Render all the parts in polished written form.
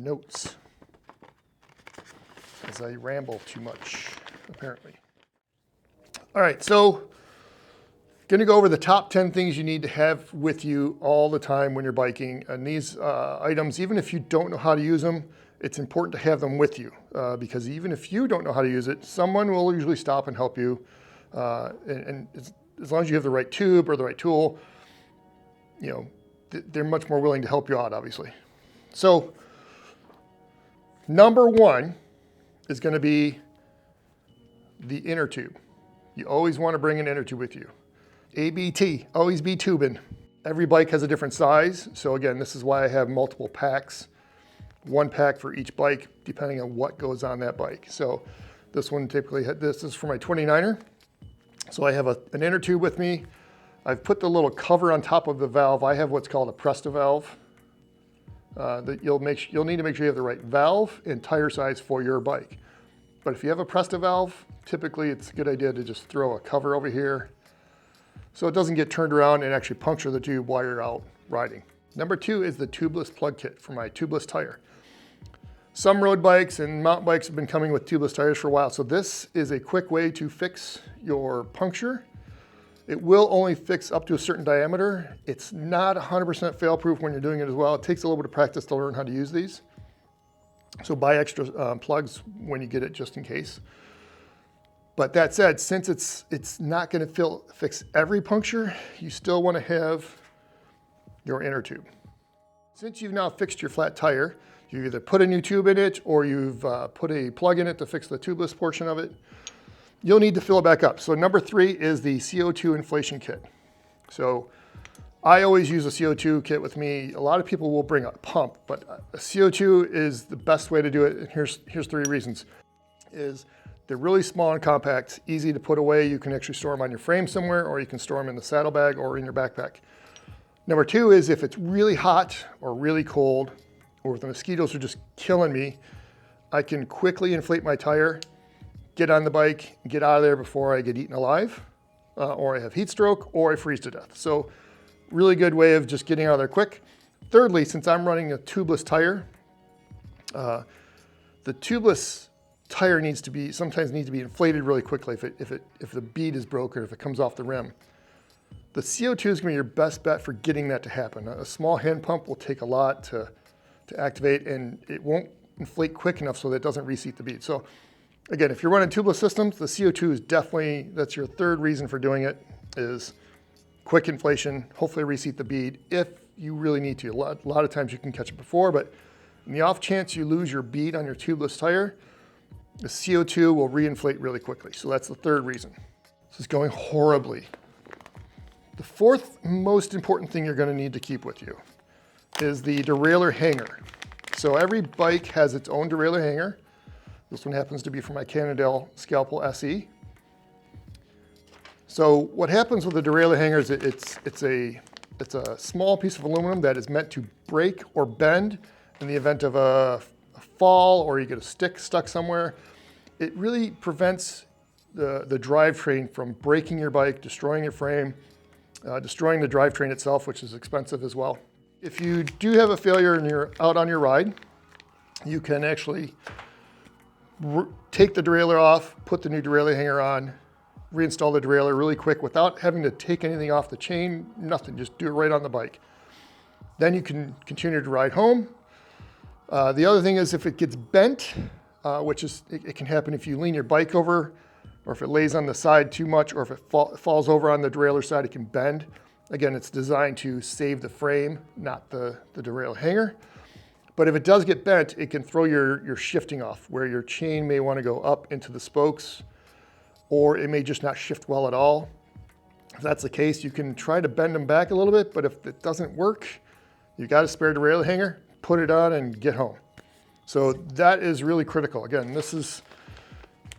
notes as I ramble too much, apparently. All right, so gonna go over the top 10 things you need to have with you all the time when you're biking. And these items, even if you don't know how to use them, it's important to have them with you because even if you don't know how to use it, someone will usually stop and help you. And as long as you have the right tube or the right tool, you know, they're much more willing to help you out, obviously. So number one is going to be the Innertube. You always want to bring an Innertube with you. ABT, always be tubing. Every bike has a different size. So again, this is why I have multiple packs. One pack for each bike, depending on what goes on that bike. So this one typically, this is for my 29er. So I have an Innertube with me. I've put the little cover on top of the valve. I have what's called a Presto valve. That you'll need to make sure you have the right valve and tire size for your bike. But if you have a Presto valve, typically it's a good idea to just throw a cover over here so it doesn't get turned around and actually puncture the tube while you're out riding. Number two is the Tubeless Plug Kit for my tubeless tire. Some road bikes and mountain bikes have been coming with tubeless tires for a while, so this is a quick way to fix your puncture. It will only fix up to a certain diameter. It's not 100% fail-proof when you're doing it as well. It takes a little bit of practice to learn how to use these. So buy extra plugs when you get it just in case. But that said, since it's not going to fix every puncture, you still want to have your Innertube. Since you've now fixed your flat tire, you either put a new tube in it or you've put a plug in it to fix the tubeless portion of it. You'll need to fill it back up. So number three is the CO2 inflation kit. So I always use a CO2 kit with me. A lot of people will bring a pump, but a CO2 is the best way to do it. And here's three reasons. They're really small and compact, easy to put away. You can actually store them on your frame somewhere, or you can store them in the saddlebag or in your backpack. Number two is if it's really hot or really cold, or if the mosquitoes are just killing me, I can quickly inflate my tire, get on the bike, get out of there before I get eaten alive, or I have heat stroke, or I freeze to death. So really good way of just getting out of there quick. Thirdly, since I'm running a tubeless tire, the tubeless tire sometimes needs to be inflated really quickly if the bead is broken, if it comes off the rim. The CO2 is gonna be your best bet for getting that to happen. A small hand pump will take a lot to activate, and it won't inflate quick enough so that it doesn't reseat the bead. So again, if you're running tubeless systems, the CO2 is definitely, that's your third reason for doing it, is quick inflation, hopefully reseat the bead if you really need to. A lot of times you can catch it before, but in the off chance you lose your bead on your tubeless tire, the CO2 will reinflate really quickly. So that's the third reason. This is going horribly. The fourth most important thing you're gonna need to keep with you is the derailleur hanger. So every bike has its own derailleur hanger. This one happens to be for my Cannondale Scalpel SE. So what happens with the derailleur hanger is it's a small piece of aluminum that is meant to break or bend in the event of a fall or you get a stick stuck somewhere. It really prevents the drivetrain from breaking your bike, destroying your frame, destroying the drivetrain itself, which is expensive as well. If you do have a failure and you're out on your ride, you can actually take the derailleur off, put the new derailleur hanger on, reinstall the derailleur really quick without having to take anything off the chain, nothing, just do it right on the bike. Then you can continue to ride home. The other thing is if it gets bent, which is, it can happen if you lean your bike over, or if it lays on the side too much, or if it falls over on the derailleur side, it can bend. Again, it's designed to save the frame, not the derailleur hanger. But if it does get bent, it can throw your shifting off, where your chain may want to go up into the spokes, or it may just not shift well at all. If that's the case, you can try to bend them back a little bit, but if it doesn't work, you got a spare derailleur hanger, put it on and get home. So that is really critical. Again, this is,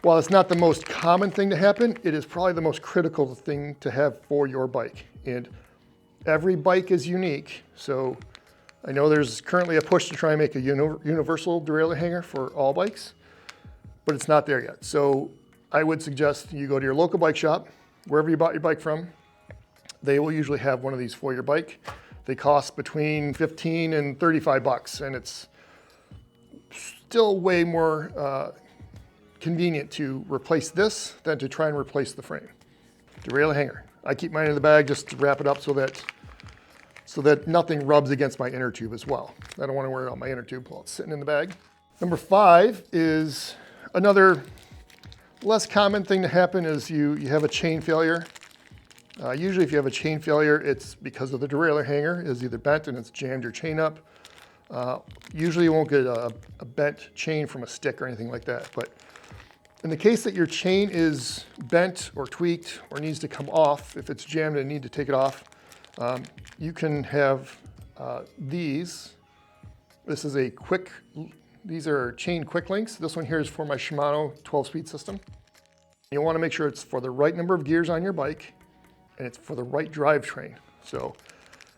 while it's not the most common thing to happen, it is probably the most critical thing to have for your bike. And every bike is unique. So I know there's currently a push to try and make a universal derailleur hanger for all bikes, but it's not there yet. So I would suggest you go to your local bike shop, wherever you bought your bike from. They will usually have one of these for your bike. They cost between 15 and 35 bucks, and it's still way more convenient to replace this than to try and replace the frame. Derailleur hanger. I keep mine in the bag just to wrap it up so that nothing rubs against my inner tube as well. I don't want to wear out my inner tube while it's sitting in the bag. Number 5 is another less common thing to happen is you have a chain failure. Usually if you have a chain failure, it's because of the derailleur hanger is either bent and it's jammed your chain up. Usually you won't get a bent chain from a stick or anything like that. But in the case that your chain is bent or tweaked or needs to come off, if it's jammed and you need to take it off, you can have these. This is these are chain quick links. This one here is for my Shimano 12-speed system. You want to make sure it's for the right number of gears on your bike and it's for the right drivetrain. So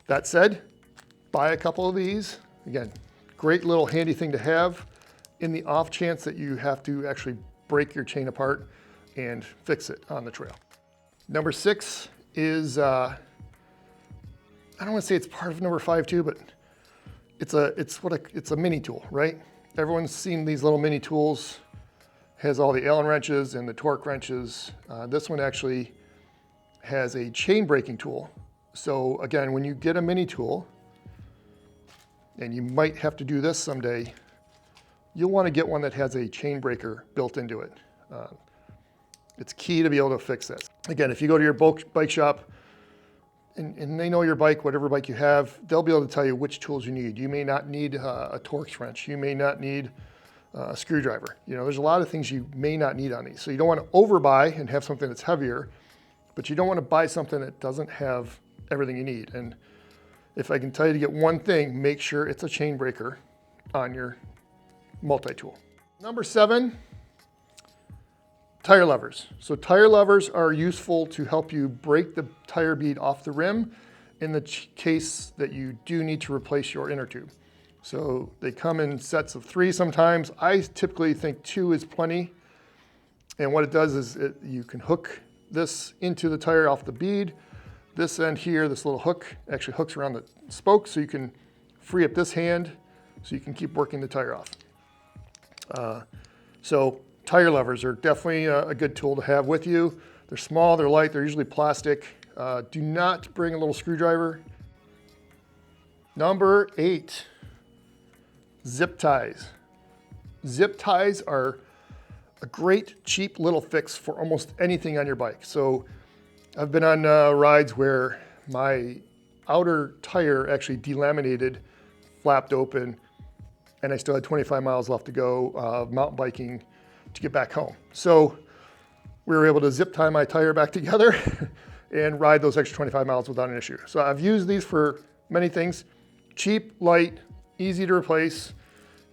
that said, buy a couple of these. Again, great little handy thing to have in the off chance that you have to actually break your chain apart and fix it on the trail. Number 6 is, I don't want to say it's part of number 5 too, but it's a mini tool, right? Everyone's seen these little mini tools. Has all the Allen wrenches and the torque wrenches. This one actually has a chain breaking tool. So again, when you get a mini tool, and you might have to do this someday, you'll want to get one that has a chain breaker built into it. It's key to be able to fix this. Again, if you go to your bike shop and they know your bike, whatever bike you have, they'll be able to tell you which tools you need. You may not need a Torx wrench. You may not need a screwdriver. You know, there's a lot of things you may not need on these. So you don't want to overbuy and have something that's heavier, but you don't want to buy something that doesn't have everything you need. And if I can tell you to get one thing, make sure it's a chain breaker on your multi-tool. Number 7, tire levers. So tire levers are useful to help you break the tire bead off the rim in the case that you do need to replace your inner tube. So they come in sets of 3 sometimes. I typically think 2 is plenty. And what it does is you can hook this into the tire off the bead. This end here, this little hook, actually hooks around the spoke so you can free up this hand so you can keep working the tire off. So tire levers are definitely a good tool to have with you. They're small, they're light, they're usually plastic. Do not bring a little screwdriver. Number 8, zip ties. Zip ties are a great cheap little fix for almost anything on your bike. So I've been on rides where my outer tire actually delaminated, flapped open, and I still had 25 miles left to go mountain biking to get back home. So we were able to zip tie my tire back together and ride those extra 25 miles without an issue. So I've used these for many things. Cheap, light, easy to replace,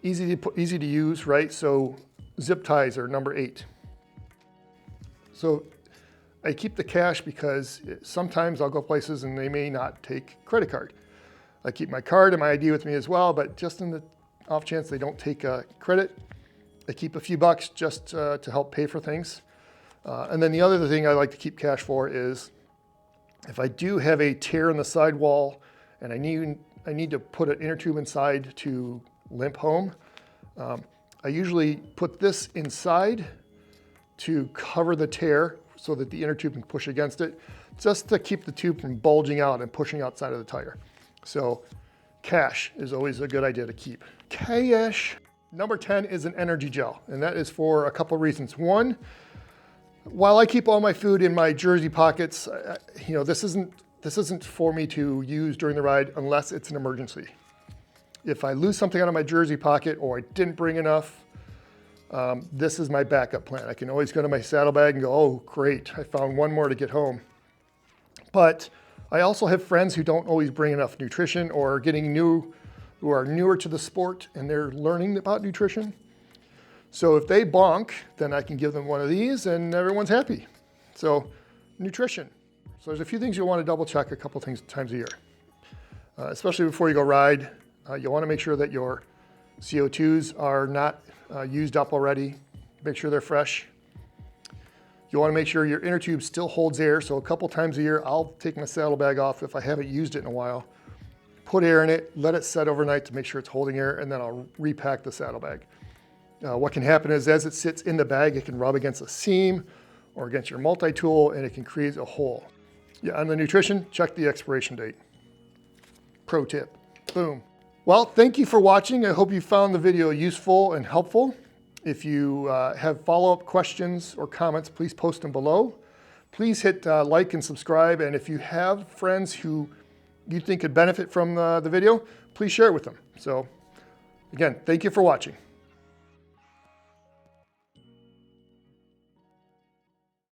easy to use, right? So zip ties are number 8. So I keep the cash because sometimes I'll go places and they may not take credit card. I keep my card and my ID with me as well, but just in the off chance they don't take credit, I keep a few bucks just to help pay for things. And then the other thing I like to keep cash for is if I do have a tear in the sidewall and I need to put an inner tube inside to limp home, I usually put this inside to cover the tear so that the inner tube can push against it, just to keep the tube from bulging out and pushing outside of the tire. So cash is always a good idea to keep. Cash. Number 10 is an energy gel, and that is for a couple of reasons. One, while I keep all my food in my jersey pockets, you know, this isn't for me to use during the ride unless it's an emergency. If I lose something out of my jersey pocket or I didn't bring enough, this is my backup plan. I can always go to my saddlebag and go, oh, great, I found one more to get home. But I also have friends who don't always bring enough nutrition or who are newer to the sport and they're learning about nutrition. So if they bonk, then I can give them one of these and everyone's happy. So nutrition. So there's a few things you'll want to double check a couple times a year, especially before you go ride. You'll want to make sure that your CO2s are not used up already. Make sure they're fresh. You want to make sure your inner tube still holds air. So a couple times a year, I'll take my saddlebag off if I haven't used it in a while, put air in it, let it set overnight to make sure it's holding air, and then I'll repack the saddlebag. What can happen is as it sits in the bag, it can rub against a seam or against your multi-tool and it can create a hole. Yeah, on the nutrition, check the expiration date. Pro tip, boom. Well, thank you for watching. I hope you found the video useful and helpful. If you have follow-up questions or comments, please post them below. Please hit like and subscribe. And if you have friends who you think could benefit from the video, please share it with them. So again, thank you for watching.